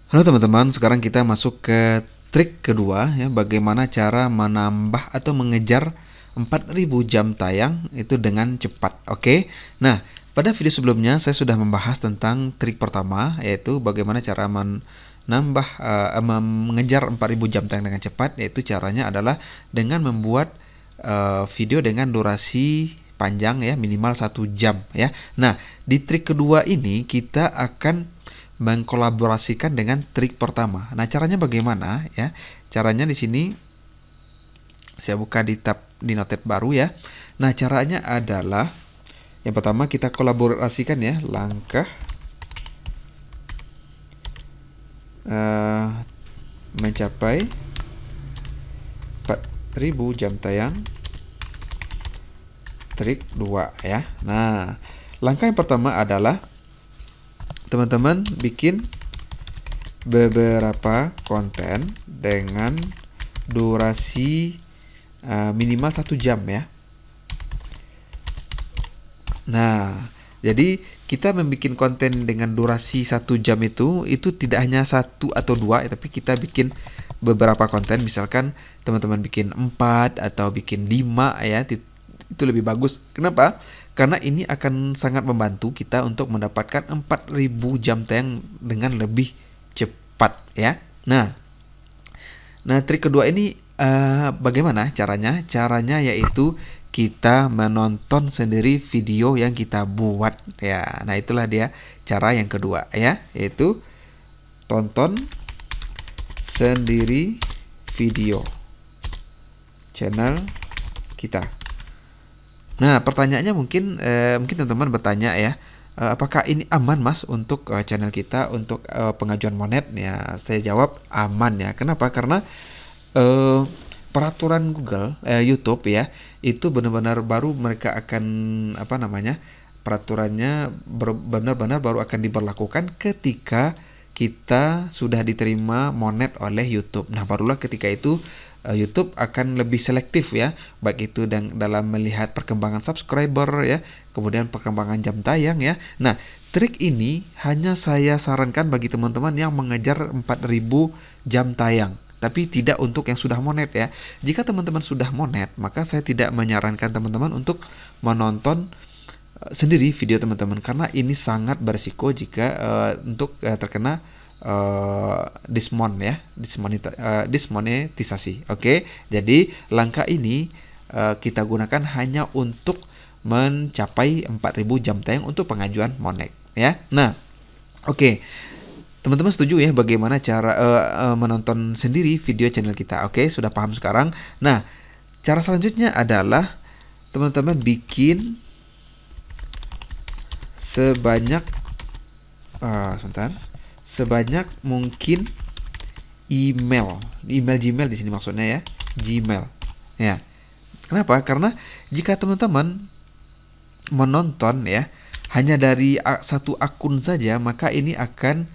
Halo teman-teman, sekarang kita masuk ke trik kedua ya, bagaimana cara menambah atau mengejar 4000 jam tayang itu dengan cepat. Oke. Nah, pada video sebelumnya saya sudah membahas tentang trik pertama, yaitu bagaimana cara mengejar 4000 jam tayang dengan cepat, yaitu caranya adalah dengan membuat video dengan durasi panjang ya, minimal 1 jam ya. Nah, di trik kedua ini kita akan mengkolaborasikan dengan trik pertama. Nah, caranya bagaimana ya? Caranya di sini saya buka di tab di notet baru ya. Nah, caranya adalah yang pertama kita kolaborasikan ya, langkah mencapai 4000 jam tayang trik 2 ya. Nah, langkah yang pertama adalah teman-teman bikin beberapa konten dengan durasi minimal 1 jam ya. Nah, jadi kita membuat konten dengan durasi 1 jam itu tidak hanya satu atau dua, tapi kita bikin beberapa konten. Misalkan teman-teman bikin 4 atau bikin 5 ya, itu lebih bagus. Kenapa? Karena ini akan sangat membantu kita untuk mendapatkan 4000 jam tayang dengan lebih cepat ya. Nah, trik kedua ini bagaimana caranya? Caranya yaitu kita menonton sendiri video yang kita buat ya. Nah, itulah dia cara yang kedua ya, yaitu tonton sendiri video channel kita. Nah, pertanyaannya mungkin teman-teman bertanya ya, apakah ini aman Mas untuk channel kita untuk pengajuan monet? Ya, saya jawab aman ya. Kenapa? Karena peraturan Google, YouTube ya, itu benar-benar baru mereka akan peraturannya benar-benar baru akan diberlakukan ketika kita sudah diterima monet oleh YouTube. Nah, barulah ketika itu YouTube akan lebih selektif ya, baik itu dalam melihat perkembangan subscriber ya, kemudian perkembangan jam tayang ya. Nah, trik ini hanya saya sarankan bagi teman-teman yang mengejar 4000 jam tayang, tapi tidak untuk yang sudah monet ya. Jika teman-teman sudah monet, maka saya tidak menyarankan teman-teman untuk menonton sendiri video teman-teman, karena ini sangat berisiko jika untuk terkena dismonetisasi. Oke, jadi langkah ini kita gunakan hanya untuk mencapai 4000 jam tayang untuk pengajuan monet ya. Nah, oke. Teman-teman setuju ya bagaimana cara menonton sendiri video channel kita? Oke, sudah paham sekarang. Nah, cara selanjutnya adalah teman-teman bikin sebanyak mungkin email Gmail di sini maksudnya ya, Gmail ya. Kenapa? Karena jika teman-teman menonton ya hanya dari satu akun saja, maka ini akan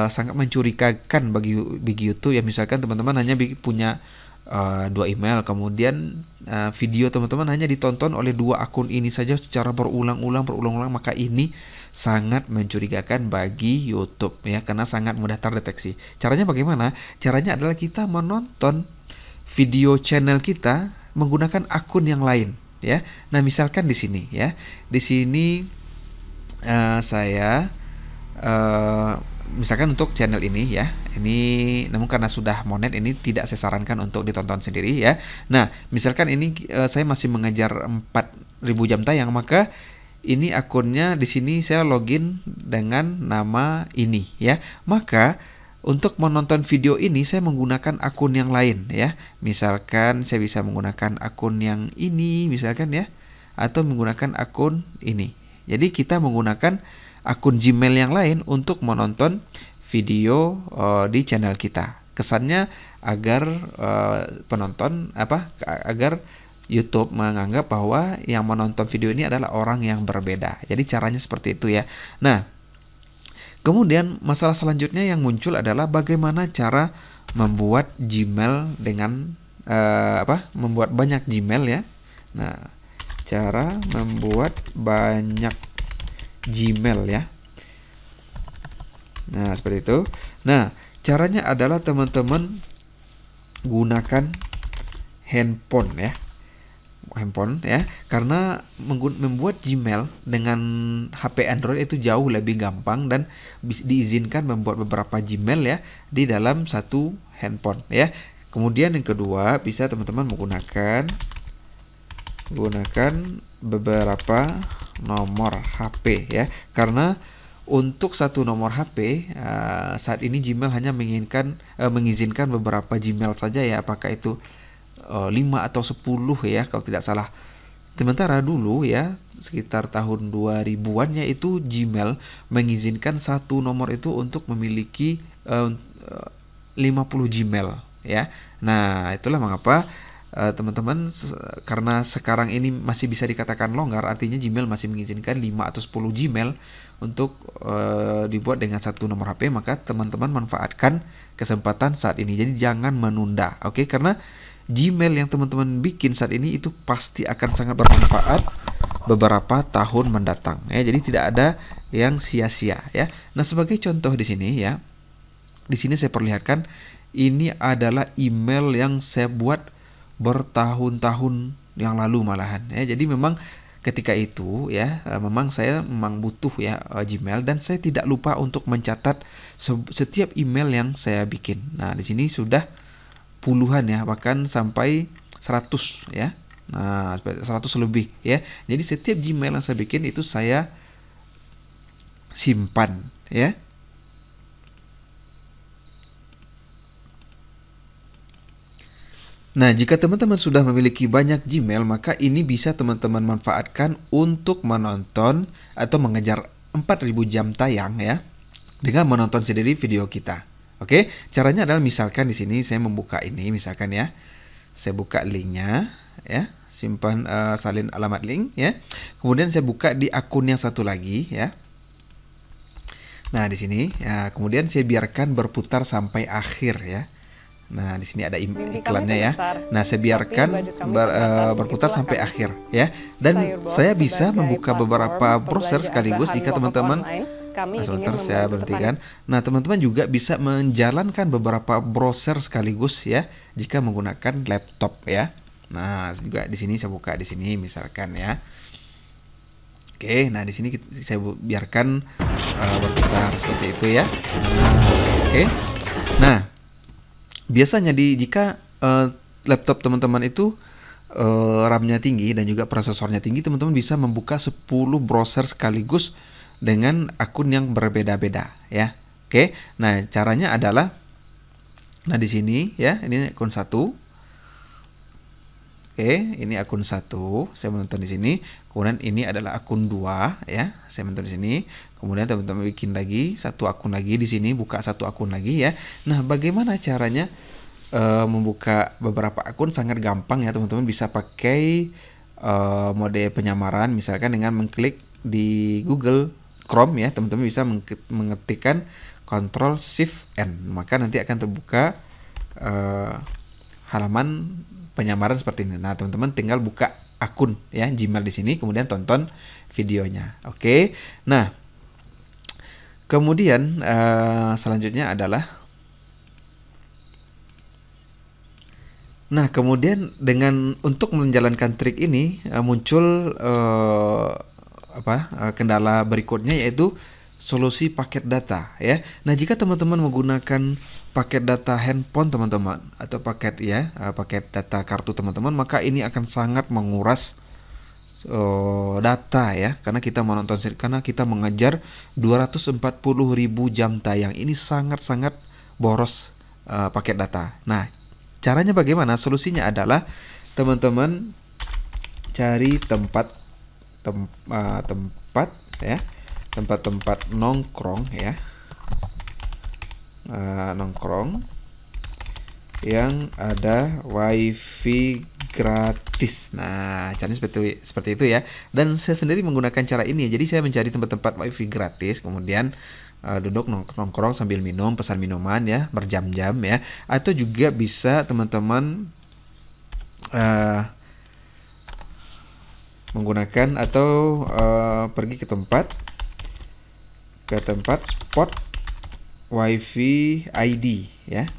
sangat mencurigakan bagi YouTube ya. Misalkan teman-teman hanya punya 2 email, kemudian video teman-teman hanya ditonton oleh 2 akun ini saja secara berulang-ulang, maka ini sangat mencurigakan bagi YouTube ya, karena sangat mudah terdeteksi. Caranya bagaimana? Caranya adalah kita menonton video channel kita menggunakan akun yang lain ya. Nah, misalkan di sini ya, di sini saya misalkan untuk channel ini ya, ini namun karena sudah monet ini tidak saya sarankan untuk ditonton sendiri ya. Nah, misalkan ini saya masih mengejar 4000 jam tayang, maka ini akunnya di sini saya login dengan nama ini ya. Maka untuk menonton video ini saya menggunakan akun yang lain ya. Misalkan saya bisa menggunakan akun yang ini misalkan ya, atau menggunakan akun ini. Jadi kita menggunakan akun Gmail yang lain untuk menonton video di channel kita. Kesannya agar agar YouTube menganggap bahwa yang menonton video ini adalah orang yang berbeda. Jadi caranya seperti itu ya. Nah, kemudian masalah selanjutnya yang muncul adalah bagaimana cara membuat Gmail dengan membuat banyak Gmail ya. Nah, cara membuat banyak Gmail ya. Nah, seperti itu. Nah, caranya adalah teman-teman gunakan handphone ya. Handphone ya, karena membuat Gmail dengan HP Android itu jauh lebih gampang dan diizinkan membuat beberapa Gmail ya di dalam satu handphone ya. Kemudian yang kedua, bisa teman-teman menggunakan beberapa nomor HP ya, karena untuk satu nomor HP saat ini Gmail hanya mengizinkan beberapa Gmail saja ya, apakah itu 5 atau 10 ya kalau tidak salah. Sementara dulu ya sekitar tahun 2000-an ya itu Gmail mengizinkan satu nomor itu untuk memiliki 50 Gmail ya. Nah, itulah mengapa teman-teman karena sekarang ini masih bisa dikatakan longgar, artinya Gmail masih mengizinkan 5 atau 10 Gmail untuk dibuat dengan satu nomor HP, maka teman-teman manfaatkan kesempatan saat ini. Jadi jangan menunda. Oke, karena Gmail yang teman-teman bikin saat ini itu pasti akan sangat bermanfaat beberapa tahun mendatang ya. Jadi tidak ada yang sia-sia ya. Nah, sebagai contoh di sini ya. Di sini saya perlihatkan ini adalah email yang saya buat bertahun-tahun yang lalu malahan ya. Jadi memang ketika itu ya memang saya butuh ya Gmail, dan saya tidak lupa untuk mencatat setiap email yang saya bikin. Nah, di sini sudah puluhan ya, bahkan sampai 100 ya. Nah, 100 lebih ya. Jadi setiap Gmail yang saya bikin itu saya simpan ya. Nah, jika teman-teman sudah memiliki banyak Gmail, maka ini bisa teman-teman manfaatkan untuk menonton atau mengejar 4000 jam tayang ya, dengan menonton sendiri video kita. Oke, caranya adalah misalkan di sini saya membuka ini misalkan ya. Saya buka linknya ya, simpan salin alamat link ya. Kemudian saya buka di akun yang satu lagi ya. Nah, di sini ya, kemudian saya biarkan berputar sampai akhir ya. Nah, di sini ada iklannya ya. Nah, saya biarkan berputar sampai akhir ya. Dan saya bisa membuka beberapa browser sekaligus jika teman-teman. Nah, sebentar saya berhentikan. Nah, teman-teman juga bisa menjalankan beberapa browser sekaligus ya jika menggunakan laptop ya. Nah, juga di sini saya buka di sini misalkan ya. Oke, nah di sini saya biarkan berputar seperti itu ya. Oke. Nah, biasanya jika laptop teman-teman itu RAM-nya tinggi dan juga prosesornya tinggi, teman-teman bisa membuka 10 browser sekaligus dengan akun yang berbeda-beda ya. Oke. Nah, caranya adalah di sini ya, ini akun 1. Oke, ini akun 1. Saya menonton di sini. Kemudian ini adalah akun 2 ya. Saya menonton di sini. Kemudian teman-teman bikin lagi satu akun lagi di sini, buka satu akun lagi ya. Nah, bagaimana caranya membuka beberapa akun? Sangat gampang ya, teman-teman bisa pakai mode penyamaran misalkan dengan mengklik di Google Chrome ya. Teman-teman bisa mengetikkan Ctrl Shift N, maka nanti akan terbuka halaman penyamaran seperti ini. Nah, teman-teman tinggal buka akun ya Gmail di sini, kemudian tonton videonya. Oke. Nah, kemudian selanjutnya adalah kemudian dengan untuk menjalankan trik ini muncul kendala berikutnya, yaitu solusi paket data ya. Nah, jika teman-teman menggunakan paket data handphone teman-teman atau paket data kartu teman-teman, maka ini akan sangat menguras data ya, karena kita mengejar 240.000 jam tayang. Ini sangat-sangat boros paket data. Nah, caranya bagaimana? Solusinya adalah teman-teman cari tempat ya, tempat-tempat nongkrong ya, nongkrong yang ada wifi gratis. Nah, caranya seperti itu ya. Dan saya sendiri menggunakan cara ini. Jadi saya mencari tempat-tempat wifi gratis, kemudian duduk nongkrong sambil pesan minuman ya, berjam-jam ya. Atau juga bisa teman-teman menggunakan atau pergi ke tempat spot WiFi ID ya.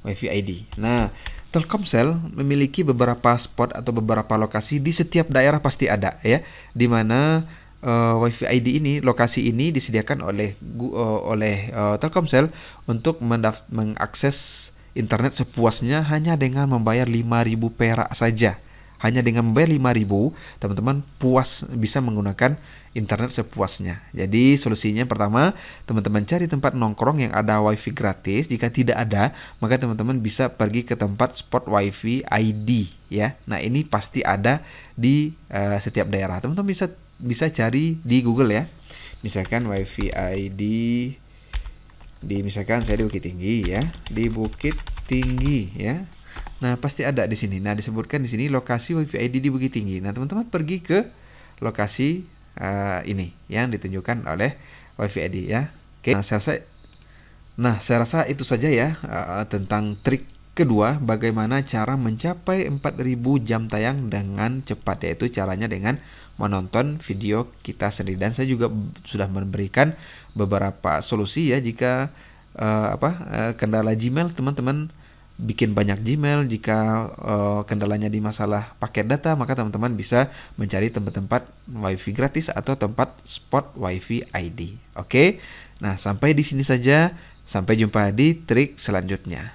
WiFi ID. Nah, Telkomsel memiliki beberapa spot atau beberapa lokasi di setiap daerah pasti ada ya, di mana WiFi ID ini, lokasi ini disediakan oleh Telkomsel untuk mengakses internet sepuasnya hanya dengan membayar 5.000 perak saja. Hanya dengan membayar 5.000, teman-teman puas bisa menggunakan internet sepuasnya. Jadi solusinya pertama, teman-teman cari tempat nongkrong yang ada WiFi gratis. Jika tidak ada, maka teman-teman bisa pergi ke tempat spot WiFi ID ya. Nah, ini pasti ada di setiap daerah. Teman-teman bisa cari di Google ya. Misalkan WiFi ID misalkan saya di Bukit Tinggi ya, di Bukit Tinggi ya. Nah, pasti ada di sini. Nah, disebutkan di sini lokasi WiFi ID di Bukit Tinggi. Nah, teman-teman pergi ke lokasi ini yang ditunjukkan oleh WiFi ID ya. Oke. Saya rasa itu saja ya tentang trik kedua, bagaimana cara mencapai 4.000 jam tayang dengan cepat, yaitu caranya dengan menonton video kita sendiri. Dan saya juga sudah memberikan beberapa solusi ya jika kendala Gmail, teman-teman bikin banyak Gmail. Jika kendalanya di masalah paket data, maka teman-teman bisa mencari tempat-tempat WiFi gratis atau tempat spot WiFi ID. Oke. Nah, sampai di sini saja. Sampai jumpa di trik selanjutnya.